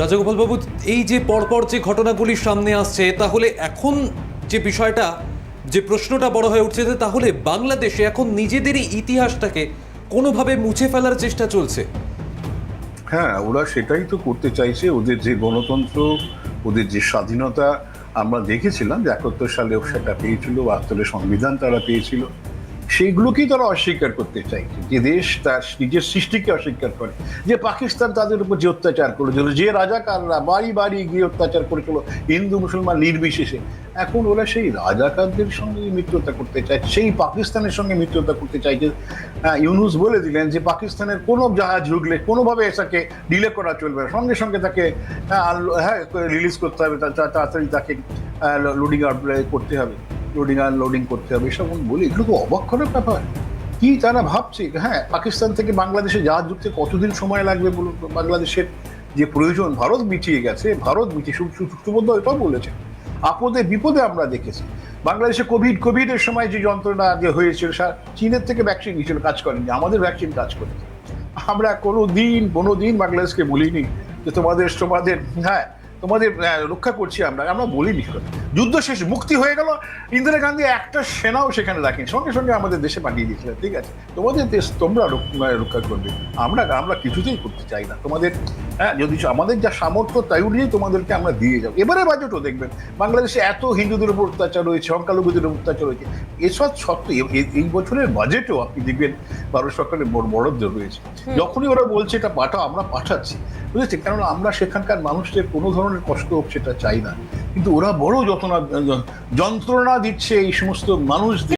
রাজাগোপাল বাবু, এই যে পরপর যে ঘটনাগুলি সামনে আসছে, তাহলে এখন যে বিষয়টা, যে প্রশ্নটা বড় হয়ে উঠছে, যে তাহলে বাংলাদেশে এখন নিজেদেরই ইতিহাসটাকে কোনোভাবে মুছে ফেলার চেষ্টা চলছে। হ্যাঁ, ওরা সেটাই তো করতে চাইছে। ওদের যে গণতন্ত্র, ওদের যে স্বাধীনতা আমরা দেখেছিলাম যে 71 সালেও সেটা পেয়েছিল, 72 সংবিধান তারা পেয়েছিল, সেইগুলোকেই তারা অস্বীকার করতে চাইছে। যে দেশ তার নিজের সৃষ্টিকে অস্বীকার করে, যে পাকিস্তান তাদের উপর যে অত্যাচার করেছিল, যে রাজাকাররা বাড়ি বাড়ি গিয়ে অত্যাচার করেছিল হিন্দু মুসলমান নির্বিশেষে, এখন ওরা সেই রাজাকারদের সঙ্গে মিত্রতা করতে চাইছে, সেই পাকিস্তানের সঙ্গে মিত্রতা করতে চাইছে। ইউনুস বলে দিলেন যে পাকিস্তানের কোনো জাহাজ ঢুকলে কোনোভাবে এটাকে ডিলে করা চলবে না, সঙ্গে সঙ্গে তাকে রিলিজ করতে হবে, তাড়াতাড়ি তাকে লোডিং করতে হবে, লোডিং আনলোডিং করতে হবে, এসব বলি। এগুলো তো অবাক করার ব্যাপার। কি তারা ভাবছে? হ্যাঁ, পাকিস্তান থেকে বাংলাদেশে জাহাজ ঢুকতে কতদিন সময় লাগবে বলুন তো? বাংলাদেশের যে প্রয়োজন ভারত মিটিয়ে গেছে, ভারত মিটিয়ে, সুবোধ এটাও বলেছে, আপদে বিপদে আমরা দেখেছি। বাংলাদেশে কোভিডের সময় যে যন্ত্রণা যে হয়েছিল, চীনের থেকে ভ্যাকসিন নিয়েছিল, কাজ করেনি, আমাদের ভ্যাকসিন কাজ করেছে। আমরা কোনোদিন বাংলাদেশকে বলিনি যে তোমাদের তোমাদের রক্ষা করছি, আমরা বলিনি। যুদ্ধ শেষ, মুক্তি হয়ে গেল, ইন্দিরা গান্ধী একটা সেনাও সেখানে রাখেনি, সঙ্গে সঙ্গে আমাদের দেশে পাঠিয়ে দিয়েছিলেন। ঠিক আছে, তোমাদের দেশ তোমরা রক্ষা করবে, আমরা কিছুতেই করতে চাই না তোমাদের। যদি আমাদের যা সামর্থ্য তাই অনুযায়ী তোমাদেরকে আমরা দিয়ে যাবো। এবারে বাজেটও দেখবেন, বাংলাদেশে এত হিন্দুদের উপর অত্যাচার রয়েছে, সংখ্যালঘুদের উপর অত্যাচার রয়েছে, এসব সত্ত্বেও এই বছরের বাজেটেও আপনি দেখবেন ভারত সরকারের বরাদ্দ রয়েছে। যখনই ওরা বলছে এটা পাঠাও, আমরা পাঠাচ্ছি, বুঝেছি, কারণ আমরা সেখানকার মানুষদের কোনো ধরনের কষ্ট হোক সেটা চাই না। কিন্তু ওরা বড় যন্ত্রণা দিচ্ছে এই সমস্ত মানুষ।